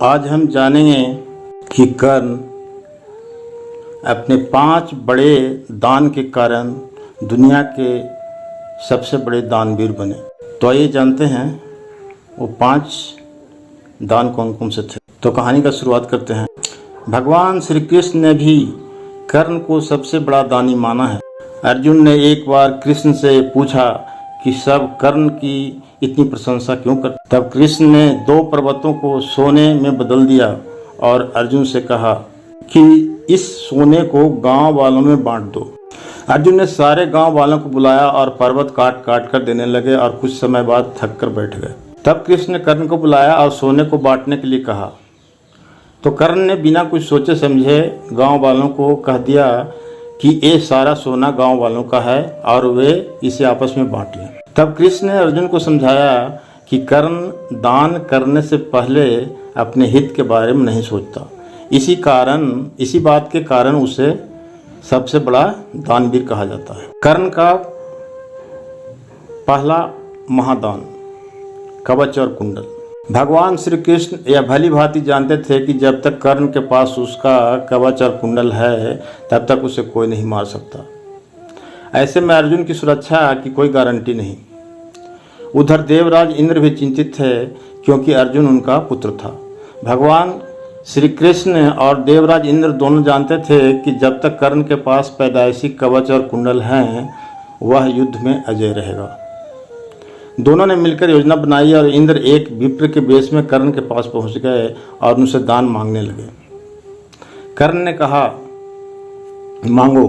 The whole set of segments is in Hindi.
आज हम जानेंगे कि कर्ण अपने 5 बड़े दान के कारण दुनिया के सबसे बड़े दानवीर बने। तो आइए जानते हैं वो 5 दान कौन कौन से थे। तो कहानी का शुरुआत करते हैं। भगवान श्री कृष्ण ने भी कर्ण को सबसे बड़ा दानी माना है। अर्जुन ने एक बार कृष्ण से पूछा कि सब कर्ण की इतनी प्रशंसा क्यों करते। तब कृष्ण ने 2 पर्वतों को सोने में बदल दिया और अर्जुन से कहा कि इस सोने को गांव वालों में बांट दो। अर्जुन ने सारे गांव वालों को बुलाया और पर्वत काट काट कर देने लगे और कुछ समय बाद थक कर बैठ गए। तब कृष्ण ने कर्ण को बुलाया और सोने को बांटने के लिए कहा। तो कर्ण ने बिना कुछ सोचे समझे गांव वालों को कह दिया कि ये सारा सोना गांव वालों का है और वे इसे आपस में बांट लें। तब कृष्ण ने अर्जुन को समझाया कि कर्ण दान करने से पहले अपने हित के बारे में नहीं सोचता। इसी बात के कारण उसे सबसे बड़ा दानवीर कहा जाता है। कर्ण का पहला महादान कवच और कुंडल। भगवान श्री कृष्ण यह भली भांति जानते थे कि जब तक कर्ण के पास उसका कवच और कुंडल है तब तक उसे कोई नहीं मार सकता। ऐसे में अर्जुन की सुरक्षा की कोई गारंटी नहीं। उधर देवराज इंद्र भी चिंतित थे क्योंकि अर्जुन उनका पुत्र था। भगवान श्री कृष्ण और देवराज इंद्र दोनों जानते थे कि जब तक कर्ण के पास पैदाइशी कवच और कुंडल हैं वह युद्ध में अजय रहेगा। दोनों ने मिलकर योजना बनाई और इंद्र एक विप्र के वेश में कर्ण के पास पहुंच गए और उनसे दान मांगने लगे। कर्ण ने कहा, मांगो।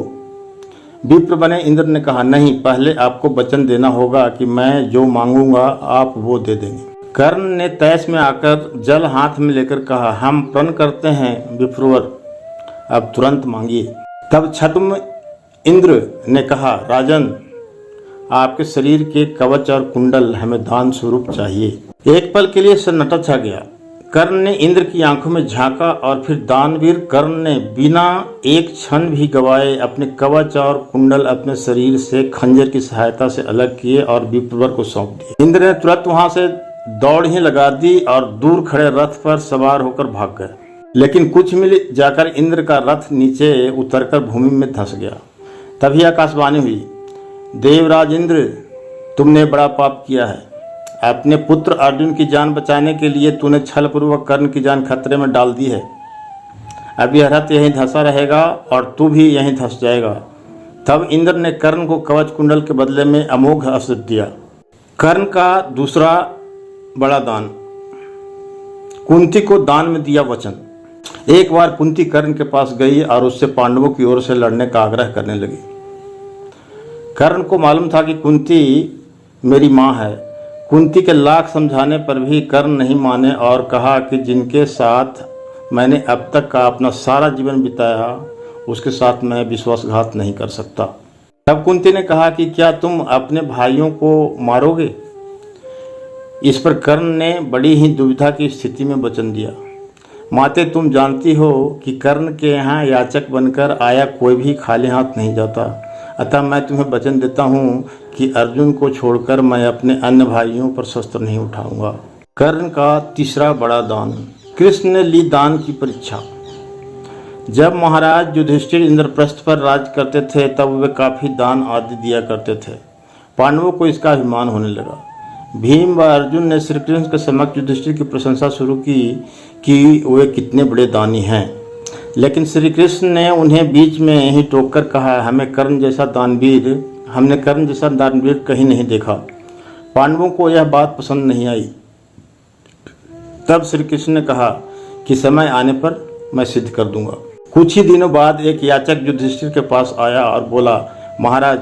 विप्र बने इंद्र ने कहा, नहीं, पहले आपको वचन देना होगा कि मैं जो मांगूंगा आप वो दे देंगे। कर्ण ने तैस में आकर जल हाथ में लेकर कहा, हम प्रण करते हैं विप्रवर, अब तुरंत मांगिए। तब छद्म इंद्र ने कहा, राजन, आपके शरीर के कवच और कुंडल हमें दान स्वरूप चाहिए। एक पल के लिए सन्नाटा छा गया। कर्ण ने इंद्र की आंखों में झांका और फिर दानवीर कर्ण ने बिना एक क्षण भी गवाए अपने कवच और कुंडल अपने शरीर से खंजर की सहायता से अलग किए और विप्रवर को सौंप दिए। इंद्र ने तुरंत वहां से दौड़ ही लगा दी और दूर खड़े रथ पर सवार होकर भाग गए। लेकिन कुछ मिल जाकर इंद्र का रथ नीचे उतरकर भूमि में धंस गया। तभी आकाशवाणी हुई, देवराज इंद्र, तुमने बड़ा पाप किया है। अपने पुत्र अर्जुन की जान बचाने के लिए तूने छलपूर्वक कर्ण की जान खतरे में डाल दी है। अब यह रथ यहीं धंसा रहेगा और तू भी यहीं धंस जाएगा। तब इंद्र ने कर्ण को कवच कुंडल के बदले में अमोघ अस्त्र दिया। कर्ण का दूसरा बड़ा दान। कुंती को दान में दिया वचन। एक बार कुंती कर्ण के पास गई और उससे पांडवों की ओर से लड़ने का आग्रह करने लगी। कर्ण को मालूम था कि कुंती मेरी माँ है। कुंती के लाख समझाने पर भी कर्ण नहीं माने और कहा कि जिनके साथ मैंने अब तक का अपना सारा जीवन बिताया उसके साथ मैं विश्वासघात नहीं कर सकता। तब कुंती ने कहा कि क्या तुम अपने भाइयों को मारोगे। इस पर कर्ण ने बड़ी ही दुविधा की स्थिति में वचन दिया, माते, तुम जानती हो कि कर्ण के यहाँ याचक बनकर आया कोई भी खाली हाथ नहीं जाता। अतः मैं तुम्हें वचन देता हूँ कि अर्जुन को छोड़कर मैं अपने अन्य भाइयों पर शस्त्र नहीं उठाऊंगा। कर्ण का तीसरा बड़ा दान। कृष्ण ने ली दान की परीक्षा। जब महाराज युधिष्ठिर इंद्रप्रस्थ पर राज करते थे तब वे काफी दान आदि दिया करते थे। पांडवों को इसका अभिमान होने लगा। भीम व अर्जुन ने श्री कृष्ण के समक्ष युधिष्ठिर की प्रशंसा शुरू की कि वे कितने बड़े दानी हैं। लेकिन श्री कृष्ण ने उन्हें बीच में ही टोककर कहा, हमने कर्ण जैसा दानवीर कहीं नहीं देखा। पांडवों को यह बात पसंद नहीं आई। तब श्री कृष्ण ने कहा कि समय आने पर मैं सिद्ध कर दूंगा। कुछ ही दिनों बाद एक याचक युधिष्ठिर के पास आया और बोला, महाराज,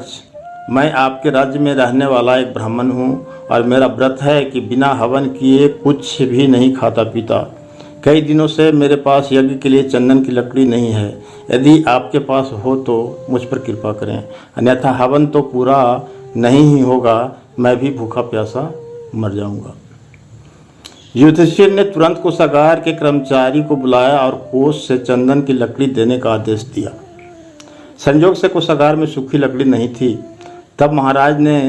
मैं आपके राज्य में रहने वाला एक ब्राह्मण हूँ और मेरा व्रत है कि बिना हवन किए कुछ भी नहीं खाता पीता। कई दिनों से मेरे पास यज्ञ के लिए चंदन की लकड़ी नहीं है। यदि आपके पास हो तो मुझ पर कृपा करें, अन्यथा हवन तो पूरा नहीं ही होगा, मैं भी भूखा प्यासा मर जाऊंगा। युधिष्ठिर ने तुरंत कोषागार के कर्मचारी को बुलाया और कोष से चंदन की लकड़ी देने का आदेश दिया। संयोग से कोषागार में सूखी लकड़ी नहीं थी। तब महाराज ने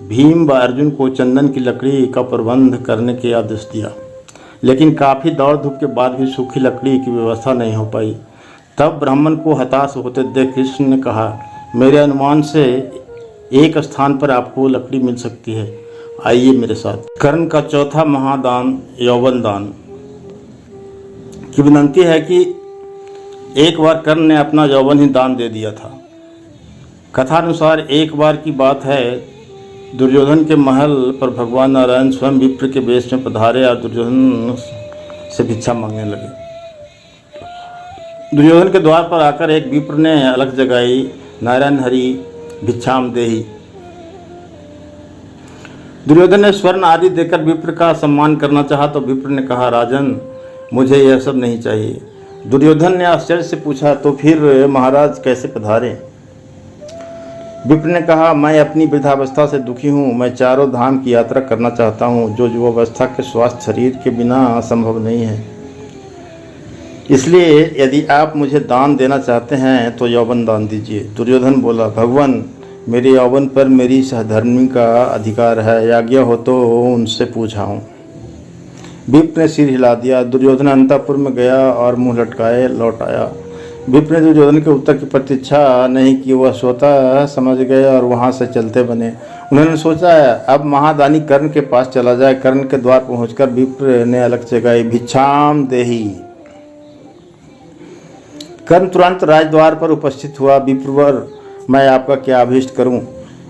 भीम व अर्जुन को चंदन की लकड़ी का प्रबंध करने के आदेश दिया। लेकिन काफ़ी दौड़ धूप के बाद भी सूखी लकड़ी की व्यवस्था नहीं हो पाई। तब ब्राह्मण को हताश होते देख कृष्ण ने कहा, मेरे अनुमान से एक स्थान पर आपको लकड़ी मिल सकती है, आइए मेरे साथ। कर्ण का चौथा महादान यौवन दान की विनती है कि एक बार कर्ण ने अपना यौवन ही दान दे दिया था। कथानुसार एक बार की बात है, दुर्योधन के महल पर भगवान नारायण स्वयं विप्र के वेश में पधारे और दुर्योधन से भिक्षा मांगने लगे। दुर्योधन के द्वार पर आकर एक विप्र ने अलख जगाई, नारायण हरि भिक्षाम देहि। दुर्योधन ने स्वर्ण आदि देकर विप्र का सम्मान करना चाहा तो विप्र ने कहा, राजन मुझे यह सब नहीं चाहिए। दुर्योधन ने आश्चर्य से पूछा, तो फिर महाराज कैसे पधारे? विप्र ने कहा, मैं अपनी वृद्धावस्था से दुखी हूँ, मैं चारों धाम की यात्रा करना चाहता हूँ, जो युवावस्था के स्वस्थ शरीर के बिना संभव नहीं है। इसलिए यदि आप मुझे दान देना चाहते हैं तो यौवन दान दीजिए। दुर्योधन बोला, भगवान मेरे यौवन पर मेरी सहधर्मी का अधिकार है, आज्ञा हो तो उनसे पूछा हूँ। विप्र ने सिर हिला दिया। दुर्योधन अंतःपुर में गया और मुंह लटकाए लौट आया। विप्र ने दुर्योधन के उत्तर की प्रतीक्षा नहीं की, वह स्वतः समझ गए और वहां से चलते बने। उन्होंने सोचा अब महादानी कर्ण के पास चला जाए। कर्ण के द्वार पहुंचकर विप्र ने अलख जगाई, भिक्षाम देहि। कर्ण तुरंत राजद्वार पर उपस्थित हुआ। विप्रवर मैं आपका क्या अभीष्ट करूं?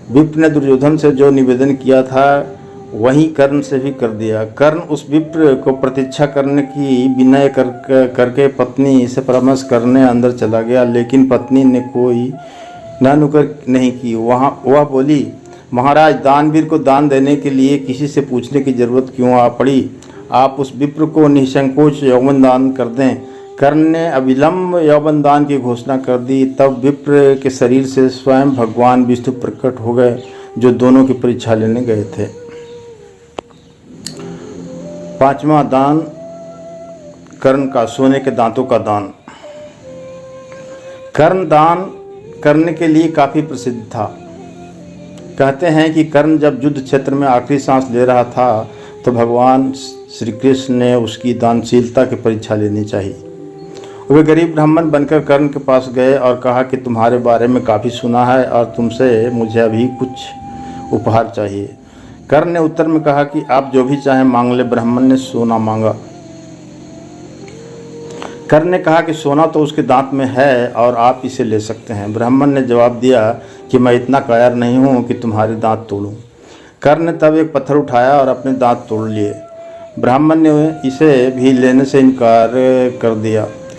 विप्र ने दुर्योधन से जो निवेदन किया था वहीं कर्ण से भी कर दिया। कर्ण उस विप्र को प्रतीक्षा करने की विनय करके पत्नी से परामर्श करने अंदर चला गया, लेकिन पत्नी ने कोई नानुकर नहीं की। वह बोली, महाराज दानवीर को दान देने के लिए किसी से पूछने की जरूरत क्यों आ पड़ी? आप उस विप्र को निसंकोच यौवन दान कर दें। कर्ण ने अविलंब यौवन दान की घोषणा कर दी। तब विप्र के शरीर से स्वयं भगवान विष्णु प्रकट हो गए, जो दोनों की परीक्षा लेने गए थे। पांचवा दान कर्ण का सोने के दांतों का दान। कर्ण दान करने के लिए काफी प्रसिद्ध था। कहते हैं कि कर्ण जब युद्ध क्षेत्र में आखिरी सांस ले रहा था तो भगवान श्री कृष्ण ने उसकी दानशीलता की परीक्षा लेनी चाहिए। वे गरीब ब्राह्मण बनकर कर्ण के पास गए और कहा कि तुम्हारे बारे में काफ़ी सुना है और तुमसे मुझे अभी कुछ उपहार चाहिए। कर्ण ने उत्तर में कहा कि आप जो भी चाहें मांग ले। ब्राह्मण ने सोना मांगा। कर्ण ने कहा कि सोना तो उसके दांत में है और आप इसे ले सकते हैं। ब्राह्मण ने जवाब दिया कि मैं इतना कायर नहीं हूँ कि तुम्हारे दांत तोड़ूं। कर्ण ने तब एक पत्थर उठाया और अपने दांत तोड़ लिए। ब्राह्मण ने इसे भी लेने से इनकार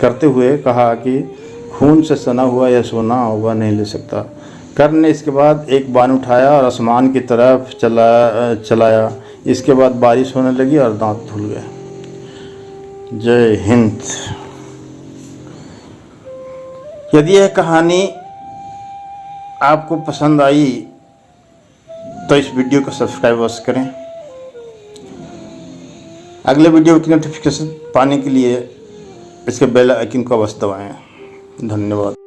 करते हुए कहा कि खून से सना हुआ यह सोना वह नहीं ले सकता। कर्ण ने इसके बाद एक बाण उठाया और आसमान की तरफ चलाया। इसके बाद बारिश होने लगी और दांत धुल गए। जय हिंद। यदि यह कहानी आपको पसंद आई तो इस वीडियो को सब्सक्राइब अवश्य करें। अगले वीडियो की नोटिफिकेशन पाने के लिए इसके बेल आइकन को अवश्य दबाएं। धन्यवाद।